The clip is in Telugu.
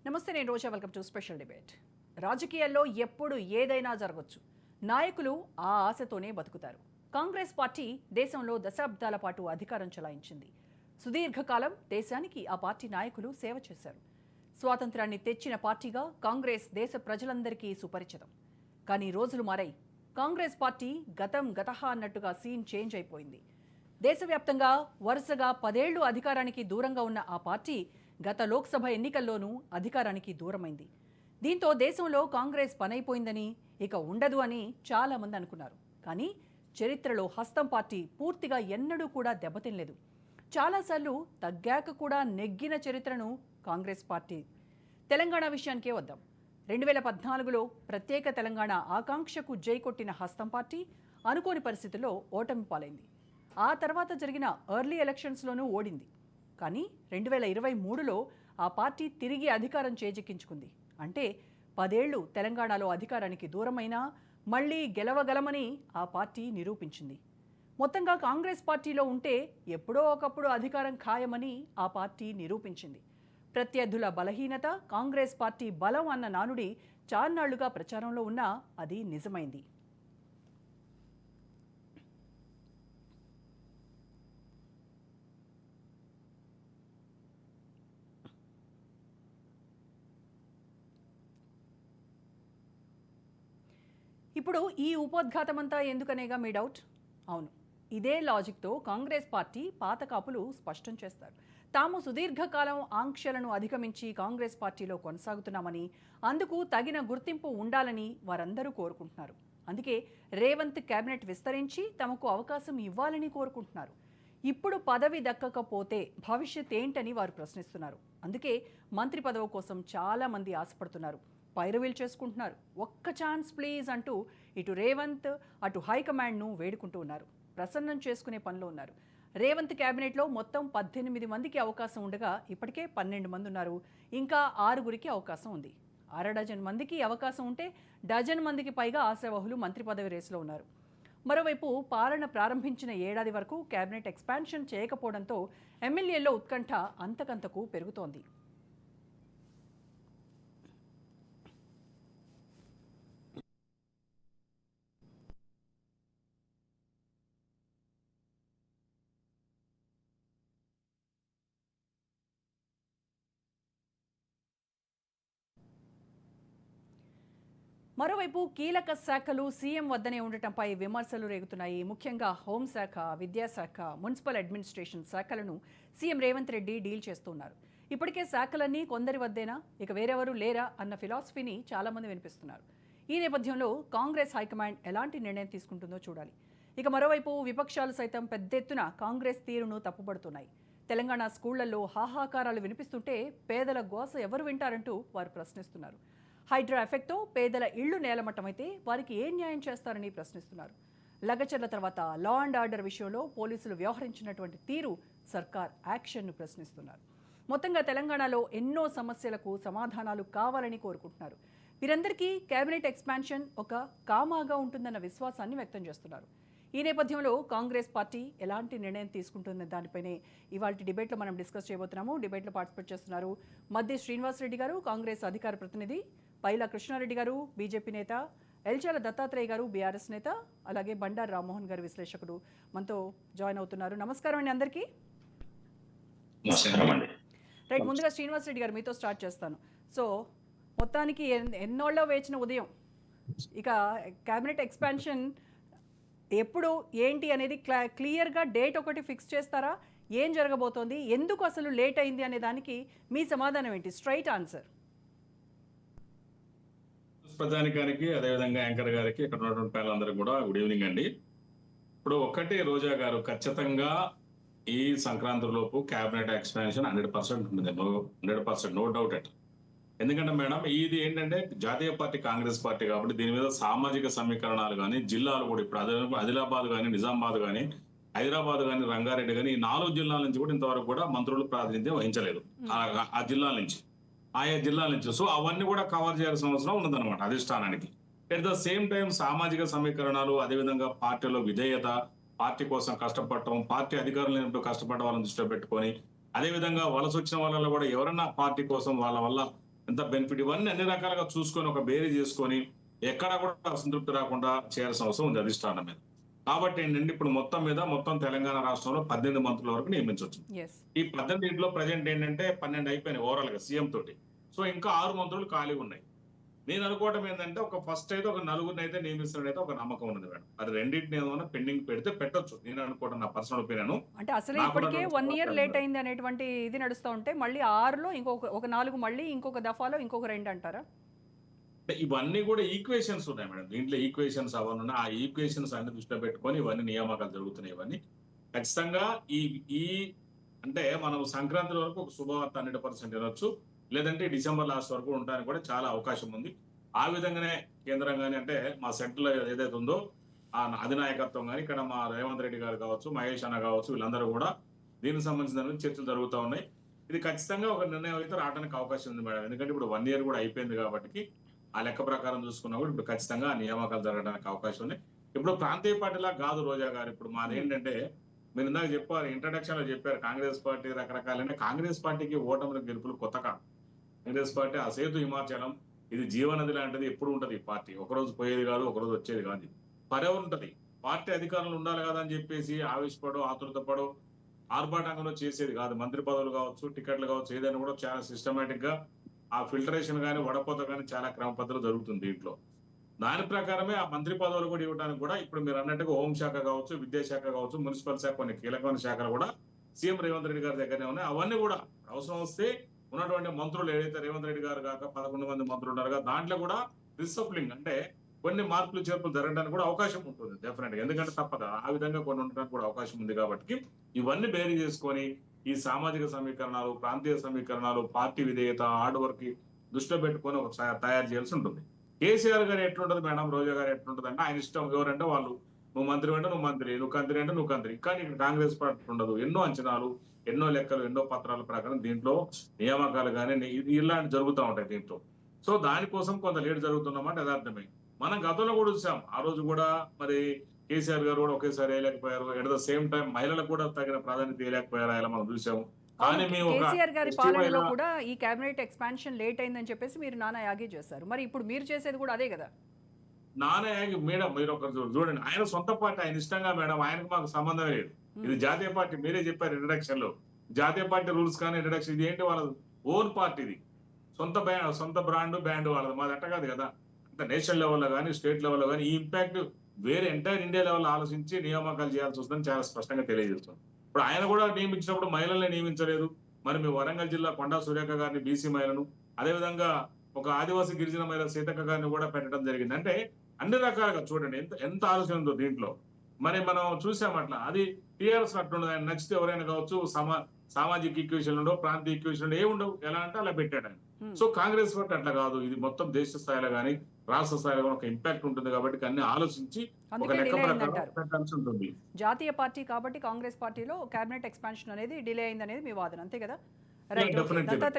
నమస్తే, నేను Roja. Welcome to special debate. రాజకీయాల్లో ఎప్పుడు ఏదైనా జరగచ్చు. నాయకులు ఆ ఆశతోనే బతుకుతారు. కాంగ్రెస్ పార్టీ దేశంలో దశాబ్దాల పాటు అధికారం చెలాయించింది. సుదీర్ఘకాలం దేశానికి ఆ పార్టీ నాయకులు సేవ చేశారు. స్వాతంత్రాన్ని తెచ్చిన పార్టీగా కాంగ్రెస్ దేశ ప్రజలందరికీ సుపరిచితం. కానీ రోజులు మారాయి. కాంగ్రెస్ పార్టీ గతం గతహ అన్నట్టుగా సీన్ చేంజ్ అయిపోయింది. దేశవ్యాప్తంగా వరుసగా 10 ఏళ్లు అధికారానికి దూరంగా ఉన్న ఆ పార్టీ గత లోక్సభ ఎన్నికల్లోనూ అధికారానికి దూరమైంది. దీంతో దేశంలో కాంగ్రెస్ పనైపోయిందని, ఇక ఉండదు అని చాలామంది అనుకున్నారు. కానీ చరిత్రలో హస్తం పార్టీ పూర్తిగా ఎన్నడూ కూడా దెబ్బతినలేదు. చాలాసార్లు తగ్గాక కూడా నెగ్గిన చరిత్రను కాంగ్రెస్ పార్టీ. తెలంగాణ విషయానికే వద్దాం. 2014లో ప్రత్యేక తెలంగాణ ఆకాంక్షకు జై కొట్టిన హస్తం పార్టీ అనుకోని పరిస్థితుల్లో ఓటమి పాలైంది. ఆ తర్వాత జరిగిన ఎర్లీ ఎలక్షన్స్లోనూ ఓడింది. కానీ 2023లో ఆ పార్టీ తిరిగి అధికారం చేజిక్కించుకుంది. అంటే 10 ఏళ్లు తెలంగాణలో అధికారానికి దూరమైనా మళ్లీ గెలవగలమని ఆ పార్టీ నిరూపించింది. మొత్తంగా కాంగ్రెస్ పార్టీలో ఉంటే ఎప్పుడో ఒకప్పుడు అధికారం ఖాయమని ఆ పార్టీ నిరూపించింది. ప్రత్యర్థుల బలహీనత కాంగ్రెస్ పార్టీ బలం అన్న నానుడి చాన్నాళ్లుగా ప్రచారంలో ఉన్నా అది నిజమైంది. ఇప్పుడు ఈ ఉపోద్ఘాతమంతా ఎందుకనేగా మీ డౌట్? అవును, ఇదే లాజిక్తో కాంగ్రెస్ పార్టీ పాత కాపులు స్పష్టం చేస్తారు. తాము సుదీర్ఘకాలం ఆంక్షలను అధిగమించి కాంగ్రెస్ పార్టీలో కొనసాగుతున్నామని, అందుకు తగిన గుర్తింపు ఉండాలని వారందరూ కోరుకుంటున్నారు. అందుకే రేవంత్ కేబినెట్ విస్తరించి తమకు అవకాశం ఇవ్వాలని కోరుకుంటున్నారు. ఇప్పుడు పదవి దక్కకపోతే భవిష్యత్ ఏంటని వారు ప్రశ్నిస్తున్నారు. అందుకే మంత్రి పదవి కోసం చాలామంది ఆశపడుతున్నారు, పైరవీలు చేసుకుంటున్నారు. ఒక్క ఛాన్స్ ప్లీజ్ అంటూ ఇటు రేవంత్ అటు హైకమాండ్ను వేడుకుంటూ ఉన్నారు. ప్రసన్నం చేసుకునే పనిలో ఉన్నారు. రేవంత్ క్యాబినెట్లో మొత్తం 18 మందికి అవకాశం ఉండగా ఇప్పటికే 12 మంది ఉన్నారు. ఇంకా 6గురికి అవకాశం ఉంది. 6 డజన్ మందికి అవకాశం ఉంటే డజన్ మందికి పైగా ఆశావహులు మంత్రి పదవి రేసులో ఉన్నారు. మరోవైపు పాలన ప్రారంభించిన ఏడాది వరకు క్యాబినెట్ ఎక్స్పాన్షన్ చేయకపోవడంతో ఎమ్మెల్యేల్లో ఉత్కంఠ అంతకంతకు పెరుగుతోంది. మరోవైపు కీలక శాఖలు సీఎం వద్దనే ఉండటంపై విమర్శలు రేగుతున్నాయి. ముఖ్యంగా హోంశాఖ, విద్యాశాఖ, మున్సిపల్ అడ్మినిస్ట్రేషన్ శాఖలను సీఎం రేవంత్ రెడ్డి డీల్ చేస్తున్నారు. ఇప్పటికే శాఖలన్నీ కొందరి వద్దేనా, ఇక వేరెవరూ లేరా అన్న ఫిలాసఫీని చాలామంది వినిపిస్తున్నారు. ఈ నేపథ్యంలో కాంగ్రెస్ హైకమాండ్ ఎలాంటి నిర్ణయం తీసుకుంటుందో చూడాలి. ఇక మరోవైపు విపక్షాలు సైతం పెద్ద ఎత్తున కాంగ్రెస్ తీరును తప్పుపడుతున్నాయి. తెలంగాణ స్కూళ్లలో హాహాకారాలు వినిపిస్తుంటే పేదల గోస ఎవరు వింటారంటూ వారు ప్రశ్నిస్తున్నారు. హైడ్రా ఎఫెక్ట్తో పేదల ఇళ్లు నేలమట్టమైతే వారికి ఏం న్యాయం చేస్తారని ప్రశ్నిస్తున్నారు. లగచర్ల తర్వాత లా అండ్ ఆర్డర్ విషయంలో పోలీసులు వ్యవహరించినటువంటి తీరు సర్కార్ యాక్షన్ను ప్రశ్నిస్తున్నారు. మొత్తంగా తెలంగాణలో ఎన్నో సమస్యలకు సమాధానాలు కావాలని కోరుకుంటున్నారు. వీరందరికీ కేబినెట్ ఎక్స్పాన్షన్ ఒక కామాగా ఉంటుందన్న విశ్వాసాన్ని వ్యక్తం చేస్తున్నారు. ఈ నేపథ్యంలో కాంగ్రెస్ పార్టీ ఎలాంటి నిర్ణయం తీసుకుంటుందన్న దానిపైనే ఇవాళ డిబేట్లో మనం డిస్కస్ చేయబోతున్నాము. డిబేట్లో పార్టిసిపేట్ చేస్తున్నారు మద్ది శ్రీనివాసరెడ్డి గారు, కాంగ్రెస్ అధికార ప్రతినిధి, పైలా కృష్ణారెడ్డి గారు, బీజేపీ నేత, ఎల్చాల దత్తాత్రేయ గారు, బీఆర్ఎస్ నేత, అలాగే బండారు రామ్మోహన్ గారు విశ్లేషకుడు మనతో జాయిన్ అవుతున్నారు. నమస్కారం అండి అందరికీ. రైట్, ముందుగా శ్రీనివాసరెడ్డి గారు మీతో స్టార్ట్ చేస్తాను. సో మొత్తానికి ఎన్నోళ్ళో వేచిన ఉదయం ఇక కేబినెట్ ఎక్స్పాన్షన్ ఎప్పుడు ఏంటి అనేది క్లియర్గా డేట్ ఒకటి ఫిక్స్ చేస్తారా? ఏం జరగబోతోంది, ఎందుకు అసలు లేట్ అయింది అనే దానికి మీ సమాధానం ఏంటి? Straight answer. ప్రధానికానికి అదేవిధంగా యాంకర్ గారికి, ఇక్కడ ఉన్నటువంటి పిల్లలందరికీ కూడా గుడ్ ఈవినింగ్ అండి. ఇప్పుడు ఒక్కటి రోజా గారు, ఖచ్చితంగా ఈ సంక్రాంతి లోపు క్యాబినెట్ ఎక్స్పాన్షన్ 100% ఉంటుంది. 100%, నో డౌట్ అట్. ఎందుకంటే మేడం, ఇది ఏంటంటే జాతీయ పార్టీ కాంగ్రెస్ పార్టీ కాబట్టి దీని మీద సామాజిక సమీకరణాలు కానీ, జిల్లాలు కూడా ఇప్పుడు ఆదిలాబాద్ కానీ, నిజామాబాద్ కానీ, హైదరాబాద్ కానీ, రంగారెడ్డి కానీ, ఈ 4 జిల్లాల నుంచి కూడా ఇంతవరకు కూడా మంత్రులు ప్రాతినిధ్యం వహించలేదు ఆ జిల్లాల నుంచి, ఆయా జిల్లాల నుంచి. సో అవన్నీ కూడా కవర్ చేయాల్సిన అవసరం ఉన్నదన్నమాట అధిష్టానానికి. ఎట్ ద సేమ్ టైం సామాజిక సమీకరణాలు, అదేవిధంగా పార్టీలో విధేయత, పార్టీ కోసం కష్టపడటం, పార్టీ అధికారులు కష్టపడ్డ వాళ్ళని దృష్టిలో పెట్టుకొని, అదేవిధంగా వలస వచ్చిన వాళ్ళలో కూడా ఎవరన్నా పార్టీ కోసం వాళ్ళ వల్ల ఎంత బెనిఫిట్, ఇవన్నీ అన్ని రకాలుగా చూసుకొని ఒక బేరీ చేసుకొని ఎక్కడా కూడా అసంతృప్తి రాకుండా చేయాల్సిన అవసరం ఉంది అధిష్టానం మీద. కాబట్టి ఏంటంటే ఇప్పుడు మొత్తం తెలంగాణ రాష్ట్రంలో 18 మంత్రుల వరకు నియమించవచ్చు. ఎస్. ఈ 18 ప్రజెంట్ ఏంటంటే 12 అయిపోయినాయి ఓవరాల్ గా సీఎం తోటి. సో ఇంకా 6 మంత్రులు ఖాళీగా ఉన్నాయి. నేను అనుకోవడం ఏంటంటే ఒక ఫస్ట్ అయితే ఒక నలుగురిని అయితే నియమిస్తున్నట్టయితే ఒక నమ్మకం ఉన్నది మేడం. అది రెండింటిని ఏమైనా పెండింగ్ పెడితే పెట్టొచ్చు, నేను అనుకోవడం నా పర్సనల్ ఒపీనియన్. అంటే అసలు ఇప్పటికే 1 ఇయర్ లేట్ అయింది అనేటువంటి ఇది నడుస్తూ ఉంటే మళ్ళీ 6లో ఒక 4 మళ్ళీ ఇంకొక దఫాలో ఇంకొక 2 అంటారా? ఇవన్నీ కూడా ఈక్వేషన్స్ ఉన్నాయి మేడం. దీంట్లో ఈక్వేషన్స్ అవన్నీ ఉన్నాయి. ఆ ఈక్వేషన్స్ అన్ని దృష్టిలో పెట్టుకొని ఇవన్నీ నియామకాలు జరుగుతున్నాయి. ఇవన్నీ ఖచ్చితంగా ఈ ఈ అంటే మనం సంక్రాంతి వరకు ఒక శుభవార్త 100% వినొచ్చు. లేదంటే డిసెంబర్ లాస్ట్ వరకు ఉండడానికి కూడా చాలా అవకాశం ఉంది. ఆ విధంగానే కేంద్రం కానీ అంటే మా సెంట్రల్ ఏదైతే ఉందో ఆ అధినాయకత్వం కానీ ఇక్కడ మా రేవంత్ రెడ్డి గారు కావచ్చు, మహేష్ అన్న కావచ్చు, వీళ్ళందరూ కూడా దీనికి సంబంధించిన చర్చలు జరుగుతూ ఉన్నాయి. ఇది ఖచ్చితంగా ఒక నిర్ణయం అయితే రావడానికి అవకాశం ఉంది మేడం. ఎందుకంటే ఇప్పుడు 1 ఇయర్ కూడా అయిపోయింది కాబట్టి ఆ లెక్క ప్రకారం చూసుకున్నప్పుడు ఇప్పుడు ఖచ్చితంగా ఆ నియామకాలు జరగడానికి అవకాశం ఉంది. ఇప్పుడు ప్రాంతీయ పార్టీలా కాదు రోజా గారు. ఇప్పుడు మాది ఏంటంటే మీరు ఇందాక చెప్పారు, ఇంట్రడక్షన్ లో చెప్పారు కాంగ్రెస్ పార్టీ రకరకాలైన. కాంగ్రెస్ పార్టీకి ఓటముల గెలుపులు కొత్త కాదు. కాంగ్రెస్ పార్టీ అసేతు హిమాచలం, ఇది జీవనది లాంటిది, ఎప్పుడు ఉంటది ఈ పార్టీ. ఒకరోజు పోయేది కాదు, ఒకరోజు వచ్చేది కాదు. పర్యావరణ ఉంటది. పార్టీ అధికారంలో ఉండాలి కదా అని చెప్పేసి ఆవేశపడో ఆతృతపడో ఆర్భాటంగా చేసేది కాదు. మంత్రి పదవులు కావచ్చు, టికెట్లు కావచ్చు, ఏదైనా కూడా చాలా సిస్టమేటిక్ గా ఆ ఫిల్టరేషన్ కానీ వడపోత కానీ చాలా క్రమ పద్ధతిలో జరుగుతుంది దీంట్లో. దాని ప్రకారమే ఆ మంత్రి పదవులు కూడా ఇవ్వడానికి కూడా ఇప్పుడు మీరు అన్నట్టుగా హోంశాఖ కావచ్చు, విద్యాశాఖ కావచ్చు, మున్సిపల్ శాఖ, కొన్ని కీలకమైన శాఖలు కూడా సీఎం రేవంత్ రెడ్డి గారి దగ్గరనే ఉన్నాయి. అవన్నీ కూడా అవసరం వస్తే ఉన్నటువంటి మంత్రులు ఏదైతే రేవంత్ రెడ్డి గారు కాక 11 మంది మంత్రులు ఉన్నారు కదా, దాంట్లో కూడా రిసప్లింగ్ అంటే కొన్ని మార్పులు చేర్పులు జరగడానికి కూడా అవకాశం ఉంటుంది డెఫినెట్ గా. ఎందుకంటే తప్పదు, ఆ విధంగా కొన్ని ఉండడానికి కూడా అవకాశం ఉంది. కాబట్టి ఇవన్నీ బేరీ చేసుకొని ఈ సామాజిక సమీకరణాలు, ప్రాంతీయ సమీకరణాలు, పార్టీ విధేయత, హార్డ్ వర్క్ దృష్టిలో పెట్టుకొని ఒక తయారు చేయాల్సి ఉంటుంది. కేసీఆర్ గారు ఎట్లుంటది మేడం, రోజా గారు ఎట్లుంటది అంటే ఆయన ఇష్టం. ఎవరంటే వాళ్ళు, నువ్వు మంత్రి అంటే నువ్వు మంత్రి, నువ్వు కంత్రి అంటే నువ్వు కంత్రి. కానీ ఇక్కడ కాంగ్రెస్ పార్టీ ఉండదు. ఎన్నో అంచనాలు, ఎన్నో లెక్కలు, ఎన్నో పత్రాల ప్రకారం దీంట్లో నియామకాలు కానీ ఇలాంటి జరుగుతూ ఉంటాయి దీంట్లో. సో దానికోసం కొంత లేట్ జరుగుతున్నమాట యథార్థమే. మనం గతంలో కూడా చూసాం. ఆ రోజు కూడా మరి కేసీఆర్ గారు కూడా ఒకేసారి వేయలేకపోయారు. ఎట్ ద సేమ్ టైం మహిళలకు కూడా తగిన ప్రాధాన్యత వేయలేకపోయారు. అలా మనం చూసాము. కానీ మేము కేసీఆర్ గారి పాలనలో కూడా ఈ కేబినెట్ ఎక్స్పాన్షన్ లేట్ అయిందని చెప్పేసి మీరు నానా యాగి చేశారు. మరి ఇప్పుడు మీరు చేసేది కూడా అదే కదా? నానా యాగి మేడం, మీరు ఒకరు చూడండి. ఆయన సొంత పార్టీ, ఆయన ఇష్టంగా మేడం, ఆయనకు మాకు సంబంధమే లేదు. ఇది జాతీయ పార్టీ. మీరే చెప్పారు ఇంట్రడక్షన్ లో, జాతీయ పార్టీ రూల్స్ కానీ ఇంట్రడక్షన్. ఇది ఏంటి వాళ్ళది ఓన్ పార్టీ, ఇది సొంత బ్రాండ్ బ్యాండ్ వాళ్ళది. మాది అట్ట కాదు కదా. అంటే నేషనల్ లెవెల్లో కానీ స్టేట్ లెవెల్లో కానీ ఈ ఇంపాక్ట్ వేరే ఎంటైర్ ఇండియా లెవెల్ ఆలోచించి నియామకాలు చేయాల్సి వస్తుందని చాలా స్పష్టంగా తెలియజేస్తుంది. ఇప్పుడు ఆయన కూడా నియమించినప్పుడు మహిళల్ని నియమించలేదు. మరి మీ వరంగల్ జిల్లా కొండా సురేఖ గారిని బీసీ మహిళను, అదేవిధంగా ఒక ఆదివాసీ గిరిజన మహిళ సీతక్క గారిని కూడా పెట్టడం జరిగింది. అంటే అన్ని రకాలుగా చూడండి ఎంత ఆలోచన ఉందో దీంట్లో. మరి మనం చూసాం అట్లా. అది టీఆర్ఎస్ అట్లుండదు. ఆయన నచ్చితే ఎవరైనా కావచ్చు, సామాజిక ఈక్వేషన్ ఉండవు, ప్రాంతీయ ఈక్వేషన్ ఉండవు, ఏ ఉండవు. ఎలా అంటే అలా పెట్టాడు ఆయన. సో కాంగ్రెస్ పార్టీ అట్లా కాదు. ఇది మొత్తం దేశ స్థాయిలో కానీ రాష్ట్ర స్థాయిలో ఒక ఇంపాక్ట్ ఉంటుంది. కాబట్టి అన్ని ఆలోచించి ఒక లెక్క ప్రకారం పెట్టాల్సి ఉంటుంది. జాతీయ పార్టీ కాబట్టి కాంగ్రెస్ పార్టీలో కేబినెట్ ఎక్స్పాన్షన్ అనేది డిలే అయింది అనేది మీ వాదన, అంతే కదా? డెఫినెట్లీ.